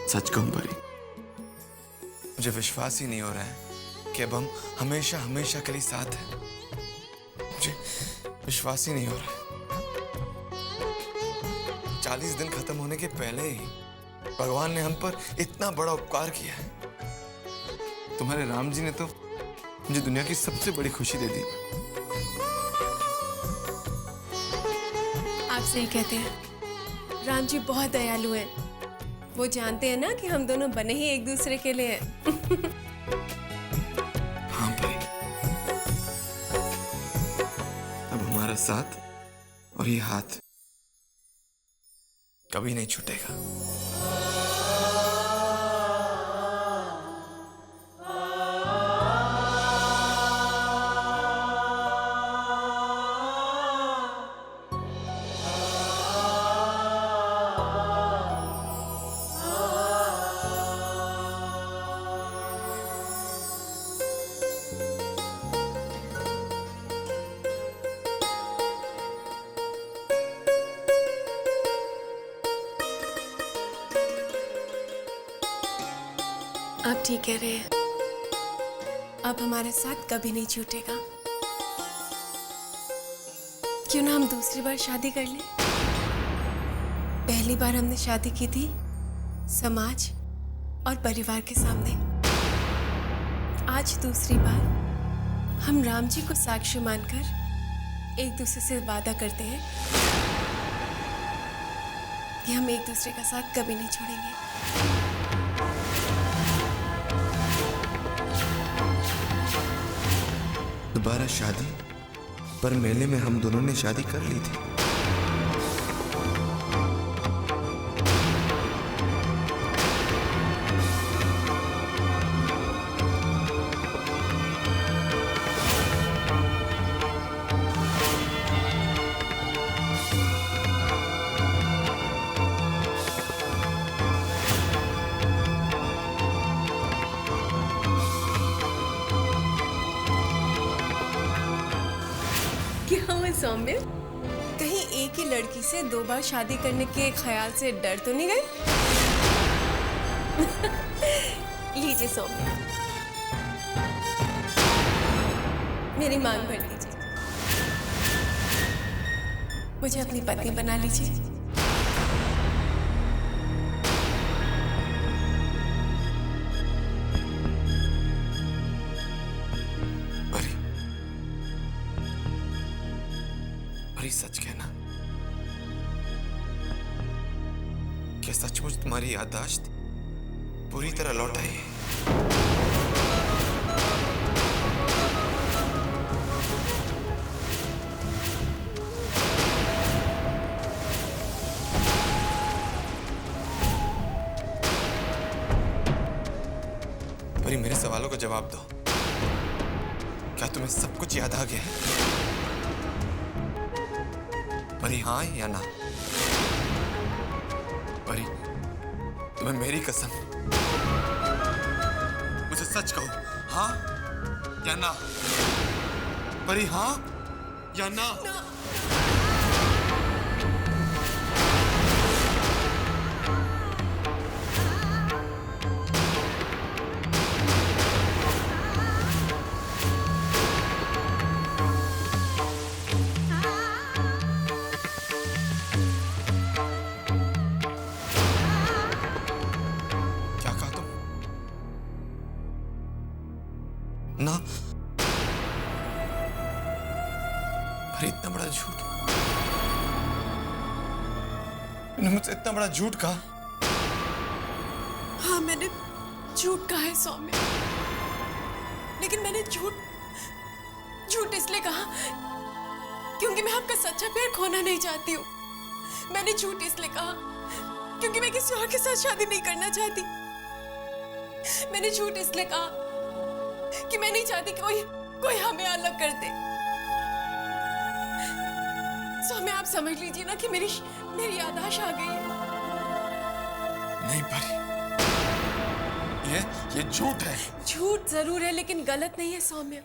सच कहूं परी, मुझे विश्वास ही नहीं हो रहा है कि अब हम हमेशा हमेशा के लिए साथ हैं। मुझे विश्वास ही नहीं हो रहा है। 40 दिन खत्म होने के पहले ही भगवान ने हम पर इतना बड़ा उपकार किया है। तुम्हारे राम जी ने तो मुझे दुनिया की सबसे बड़ी खुशी दे दी। आप सही कहते हैं, राम जी बहुत दयालु हैं। वो जानते हैं ना कि हम दोनों बने ही एक दूसरे के लिए हैं। हाँ भाई, अब हमारा साथ और ये हाथ कभी नहीं छूटेगा। आप ठीक कह रहे हैं, अब हमारा साथ कभी नहीं छूटेगा। क्यों ना हम दूसरी बार शादी कर लें? पहली बार हमने शादी की थी समाज और परिवार के सामने। आज दूसरी बार हम राम जी को साक्षी मानकर एक दूसरे से वादा करते हैं कि हम एक दूसरे का साथ कभी नहीं छोड़ेंगे। दोबारा शादी? पर मेले में हम दोनों ने शादी कर ली थी। सौम्य, कहीं एक ही लड़की से 2 बार शादी करने के ख्याल से डर तो नहीं गए? लीजिए सौम्य, मेरी मांग भर लीजिए। मुझे अपनी पत्नी बना लीजिए। सच कहना, क्या सचमुच तुम्हारी याददाश्त पूरी तरह लौट आई है? परी, मेरे सवालों का जवाब दो। क्या तुम्हें सब कुछ याद आ गया है? परी, हाँ या ना? परी, तुम्हें मेरी कसम, मुझे सच कहो, हाँ या ना? परी, हाँ या ना? ना, अरे इतना बड़ा झूठ, तुमने मुझसे इतना बड़ा झूठ कहा? हाँ, मैंने झूठ कहा है सौम्य, लेकिन मैंने झूठ इसलिए कहा क्योंकि मैं आपका सच्चा प्यार खोना नहीं चाहती हूँ। मैंने झूठ इसलिए कहा क्योंकि मैं किसी और के साथ शादी नहीं करना चाहती। मैंने झूठ इसलिए कहा कि मैं नहीं चाहती कोई हमें अलग कर दे। सौम्य, आप समझ लीजिए ना कि मेरी याददाश्त आ गई है। नहीं परी, ये झूठ है। झूठ जरूर है लेकिन गलत नहीं है सौम्य,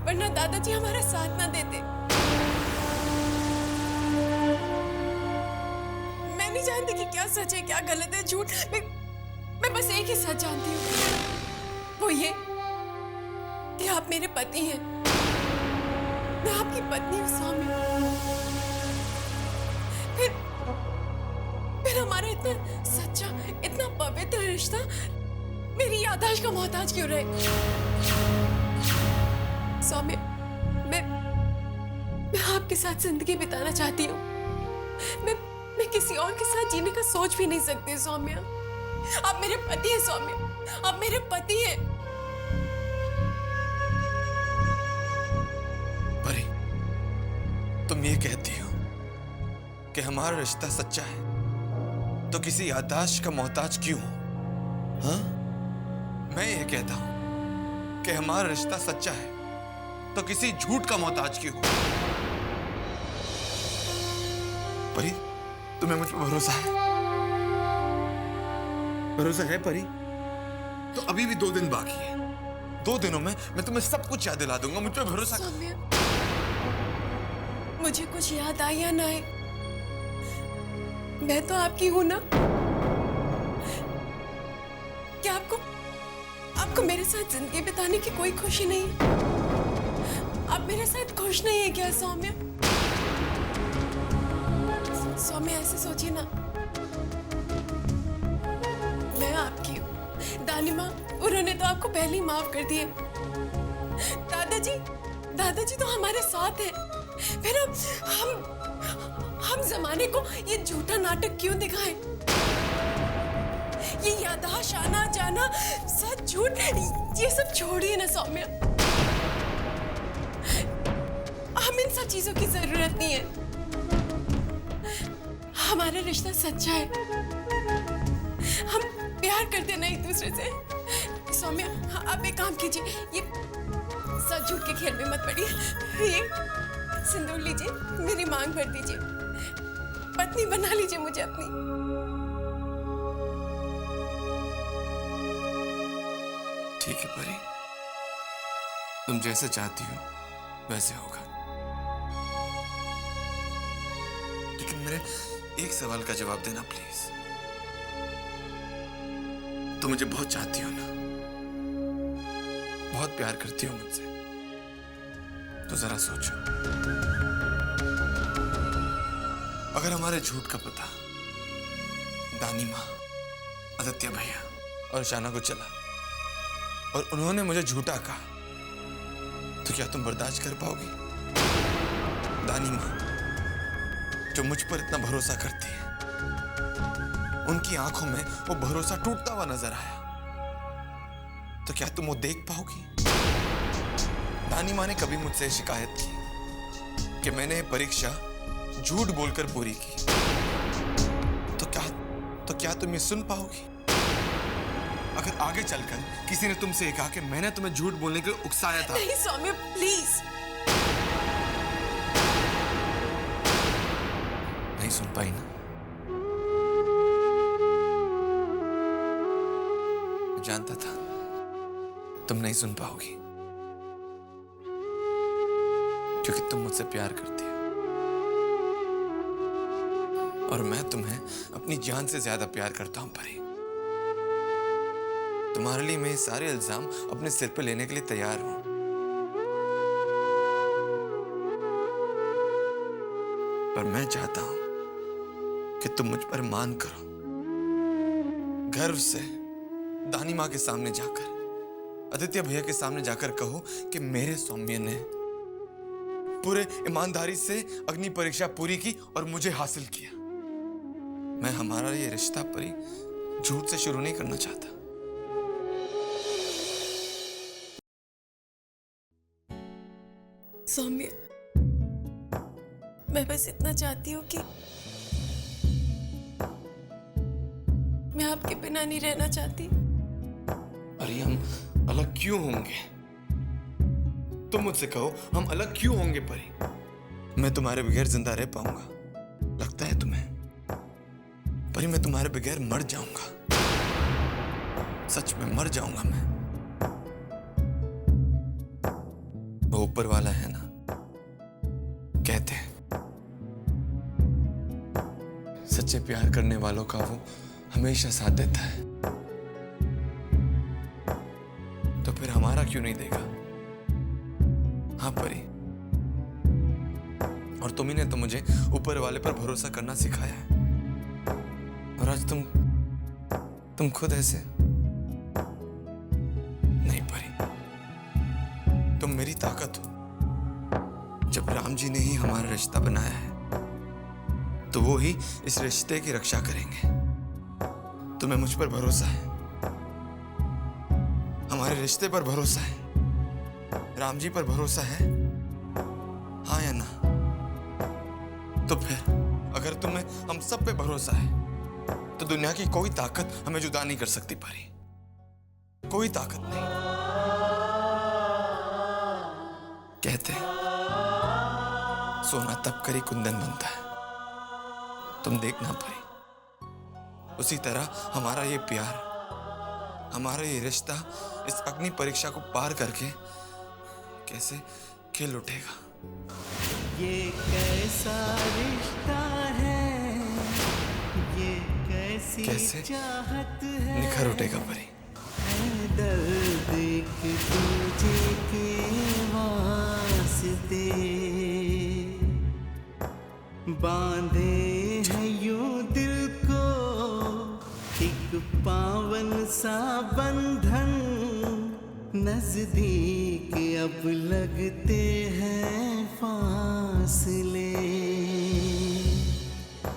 वरना दादाजी हमारा साथ ना देते। मैं नहीं जानती कि क्या सच है क्या गलत है, झूठ। मैं बस एक ही सच जानती हूँ, वो ये कि आप मेरे पति हैं। मैं आपकी पत्नी हूँ सौम्य। फिर हमारा इतना सच्चा, इतना पवित्र रिश्ता मेरी याददाश्त का मोहताज क्यों रहे? सौम्य, मैं आपके साथ जिंदगी बिताना चाहती हूँ। मैं किसी और के साथ जीने का सोच भी नहीं सकती सौम्य। आप मेरे पति हैं सौम्य, आप मेरे पति हैं। परी, तुम ये कहती हो कि हमारा रिश्ता सच्चा है तो किसी याददाश्त का मोहताज क्यों हो? हाँ? मैं ये कहता हूं कि हमारा रिश्ता सच्चा है तो किसी झूठ का मोहताज क्यों हो? परी, तुम्हें मुझ पर भरोसा है? भरोसा है परी? तो अभी भी 2 दिन बाकी है। 2 दिनों में मैं तुम्हें सब कुछ याद दिला दूंगा। मुझ पर भरोसा। सौम्य, मुझे कुछ याद आए या ना आए, मैं तो आपकी हूं ना। क्या आपको मेरे साथ जिंदगी बिताने की कोई खुशी नहीं है? आप मेरे साथ खुश नहीं है क्या सौम्य? सौम्य, ऐसे सोचिए ना, मैं आपकी हूँ। दानी माँ, उन्होंने तो आपको पहले ही माफ कर दिए। दादाजी तो हमारे साथ हैं। फिर हम जमाने को ये झूठा नाटक क्यों दिखाएं? ये याददाश्त, आना जाना, सच झूठ, ये सब छोड़िए ना सौम्य। हम इन सब चीजों की जरूरत नहीं है। हमारा रिश्ता सच्चा है। हम प्यार करते हैं ना एक दूसरे से। सौम्य, आप एक काम कीजिए, ये सच झूठ के खेल में मत पड़िए। ये सिंदूर लीजिए, मेरी मांग भर दीजिए, पत्नी बना लीजिए मुझे अपनी। ठीक है परी, तुम जैसे चाहती हो वैसे होगा। लेकिन मेरे एक सवाल का जवाब देना प्लीज। तुम मुझे बहुत चाहती हो ना? बहुत प्यार करती हो मुझसे? तो जरा सोचो, अगर हमारे झूठ का पता दानी माँ, आदित्य भैया और शाना को चला और उन्होंने मुझे झूठा कहा, तो क्या तुम बर्दाश्त कर पाओगी? दानी माँ, जो मुझ पर इतना भरोसा करती है, उनकी आंखों में वो भरोसा टूटता हुआ नजर आया, तो क्या तुम वो देख पाओगी? दानी माँ ने कभी मुझसे शिकायत की कि मैंने परीक्षा झूठ बोलकर पूरी की, तो क्या तुम ये सुन पाओगी? अगर आगे चलकर किसी ने तुमसे कहा कि मैंने तुम्हें झूठ बोलने के लिए उकसाया था। नहीं सौम्य, प्लीज। नहीं सुन पाई ना? मैं जानता था तुम नहीं सुन पाओगी, क्योंकि तुम मुझसे प्यार करती हो और मैं तुम्हें अपनी जान से ज्यादा प्यार करता हूं परी। तुम्हारे लिए मैं सारे इल्जाम अपने सिर पे लेने के लिए तैयार हूं, पर मैं चाहता हूं कि तुम मुझ पर मान करो। गर्व से दानी माँ के सामने जाकर, आदित्य भैया के सामने जाकर कहो कि मेरे सौम्य ने पूरे ईमानदारी से अग्नि परीक्षा पूरी की और मुझे हासिल किया। मैं हमारा ये रिश्ता परी झूठ से शुरू नहीं करना चाहता। सौम्य, मैं बस इतना चाहती हूँ कि मैं आपके बिना नहीं रहना चाहती। अरे हम अलग क्यों होंगे? तुम मुझसे कहो, हम अलग क्यों होंगे परी? मैं तुम्हारे बगैर जिंदा रह पाऊंगा? लगता है तुम्हें? परी, मैं तुम्हारे बगैर मर जाऊंगा। सच में मर जाऊंगा मैं। वो ऊपर वाला है ना, कहते हैं सच्चे प्यार करने वालों का वो हमेशा साथ देता है, तो फिर हमारा क्यों नहीं देगा? हाँ परी, और तुम ही ने तो मुझे ऊपर वाले पर भरोसा करना सिखाया है, और आज तुम खुद ऐसे। नहीं परी, तुम मेरी ताकत हो। जब राम जी ने ही हमारा रिश्ता बनाया है, तो वो ही इस रिश्ते की रक्षा करेंगे। तुम्हें मुझ पर भरोसा है, हमारे रिश्ते पर भरोसा है, राम जी पर भरोसा है, हाँ या ना? तो फिर अगर तुम्हें हम सब पे भरोसा है, तो दुनिया की कोई ताकत हमें जुदा नहीं कर सकती परी, कोई ताकत नहीं। कहते हैं, सोना तब करी कुंदन बनता है। तुम देखना परी, उसी तरह हमारा ये प्यार, हमारा ये रिश्ता इस अग्नि परीक्षा को पार करके कैसे खिल उठेगा। ये कैसा रिश्ता है, ये कैसे चाहत है, निखर उठेगा परी। दर्द एक दूजे के वास्ते बांधे हैं यूं दिल को एक पावन सा बंधन, नजदीक अब लगते हैं फासले।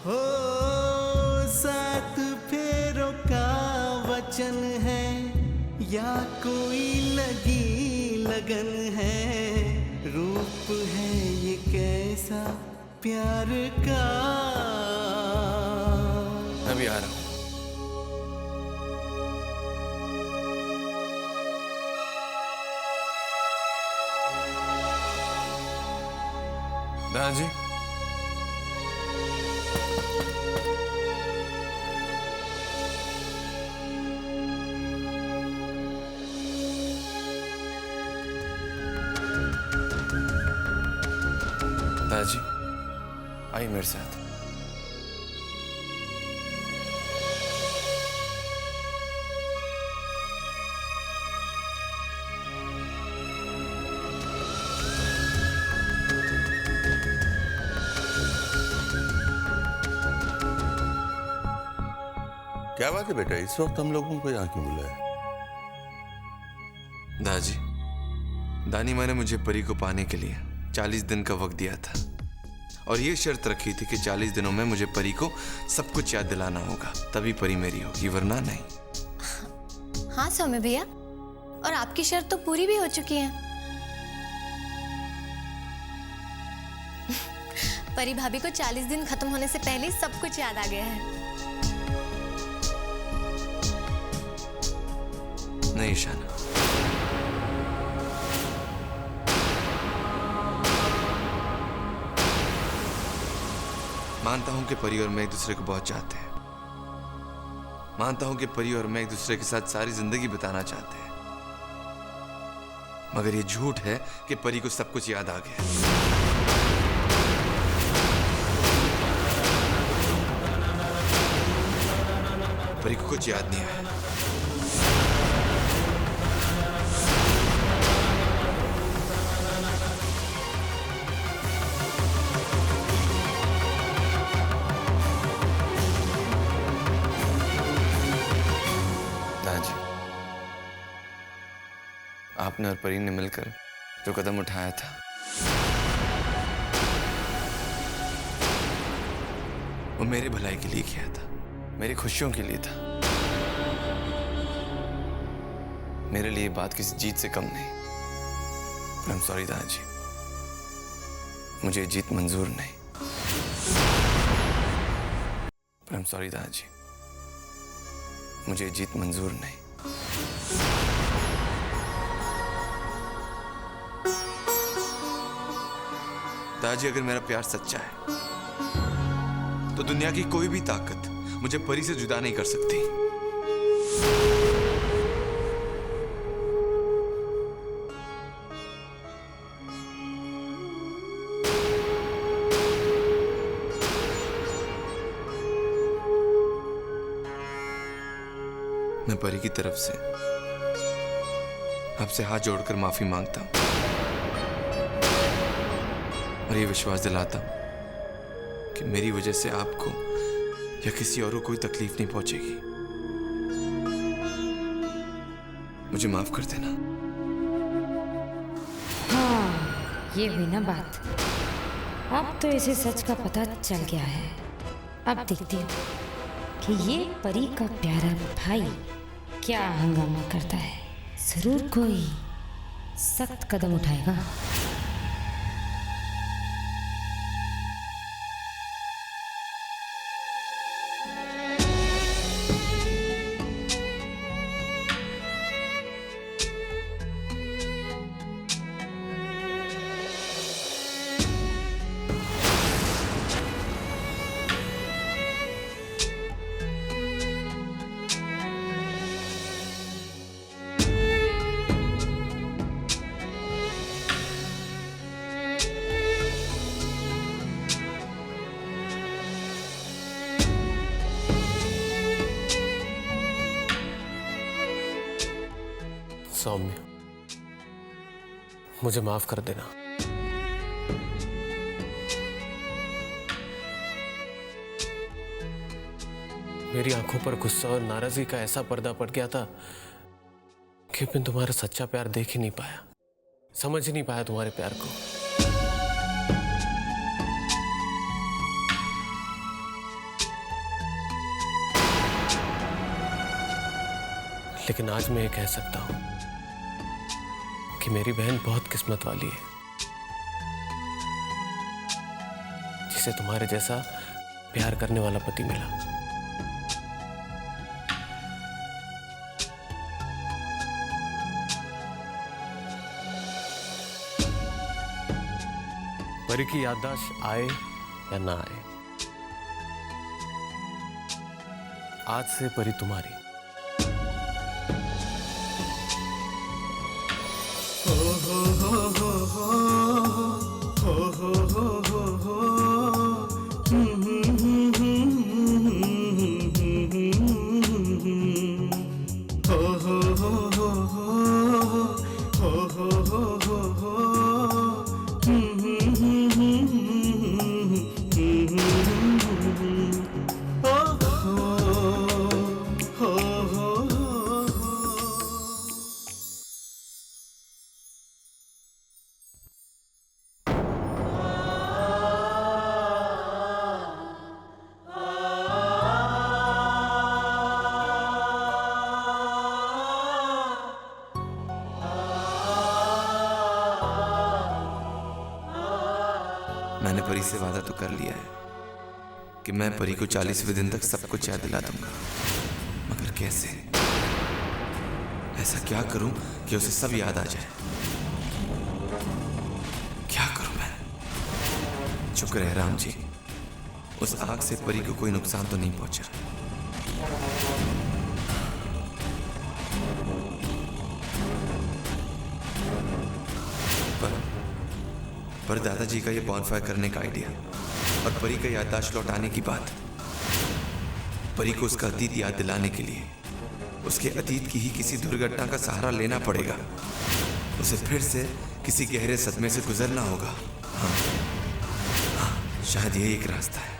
हो सात फेरों का वचन है या कोई लगी लगन है, रूप है ये कैसा प्यार का। मैं भी आ रहा हूं। दादाजी, दादाजी आइए मेरे साथ। क्या बात है बेटा, इस वक्त हम लोगों को यहाँ क्यों बुलाया? दादाजी, दानी माँ ने मुझे परी को पाने के लिए 40 दिन का वक्त दिया था, और ये शर्त रखी थी कि 40 दिनों में मुझे परी को सब कुछ याद दिलाना होगा, तभी परी मेरी होगी, वरना नहीं। हाँ सौम्य भैया, और आपकी शर्त तो पूरी भी हो चुकी है। परी भाभी को 40 दिन खत्म होने से पहले सब कुछ याद आ गया है। नहीं शाना, मानता हूं कि परी और मैं एक दूसरे को बहुत चाहते हैं, मानता हूं कि परी और मैं एक दूसरे के साथ सारी जिंदगी बिताना चाहते हैं, मगर ये झूठ है कि परी को सब कुछ याद आ गया। परी को कुछ याद नहीं आया। आपने और परी ने मिलकर जो कदम उठाया था, वो मेरे भलाई के लिए किया था, मेरी खुशियों के लिए था। मेरे लिए बात किसी जीत से कम नहीं। आई एम सॉरी दादाजी, मुझे जीत मंजूर नहीं। आई एम सॉरी दादाजी, मुझे जीत मंजूर नहीं। दादाजी, अगर मेरा प्यार सच्चा है तो दुनिया की कोई भी ताकत मुझे परी से जुदा नहीं कर सकती। मैं परी की तरफ से आपसे हाथ जोड़कर माफी मांगता हूं और ये विश्वास दिलाता हूं कि मेरी वजह से आपको या किसी और को कोई तकलीफ नहीं पहुंचेगी। मुझे माफ कर देना। हाँ, ये हुई ना बात। अब तो इसे सच का पता चल गया है। अब देखती हूँ कि ये परी का प्यारा भाई क्या हंगामा करता है। जरूर कोई सख्त कदम उठाएगा। सौम्य, मुझे माफ कर देना। मेरी आंखों पर गुस्सा और नाराजगी का ऐसा पर्दा पड़ गया था कि मैं तुम्हारा सच्चा प्यार देख ही नहीं पाया, समझ ही नहीं पाया तुम्हारे प्यार को। लेकिन आज मैं ये कह सकता हूं कि मेरी बहन बहुत किस्मत वाली है, जिसे तुम्हारे जैसा प्यार करने वाला पति मिला। परी की याददाश्त आए या ना आए, आज से परी तुम्हारी। मैंने परी से वादा तो कर लिया है कि मैं परी को 40वें दिन तक सब कुछ याद दिला दूंगा, मगर कैसे? ऐसा क्या करूं कि उसे सब याद आ जाए? क्या करूं मैं? शुक्र है राम जी, उस आग से परी को कोई नुकसान तो नहीं पहुंचा। पर दादाजी का ये बॉनफायर करने का आइडिया और परी का याददाश्त लौटाने की बात, परी को उसका अतीत याद दिलाने के लिए उसके अतीत की ही किसी दुर्घटना का सहारा लेना पड़ेगा। उसे फिर से किसी गहरे सदमे से गुजरना होगा। हाँ, शायद यही एक रास्ता है।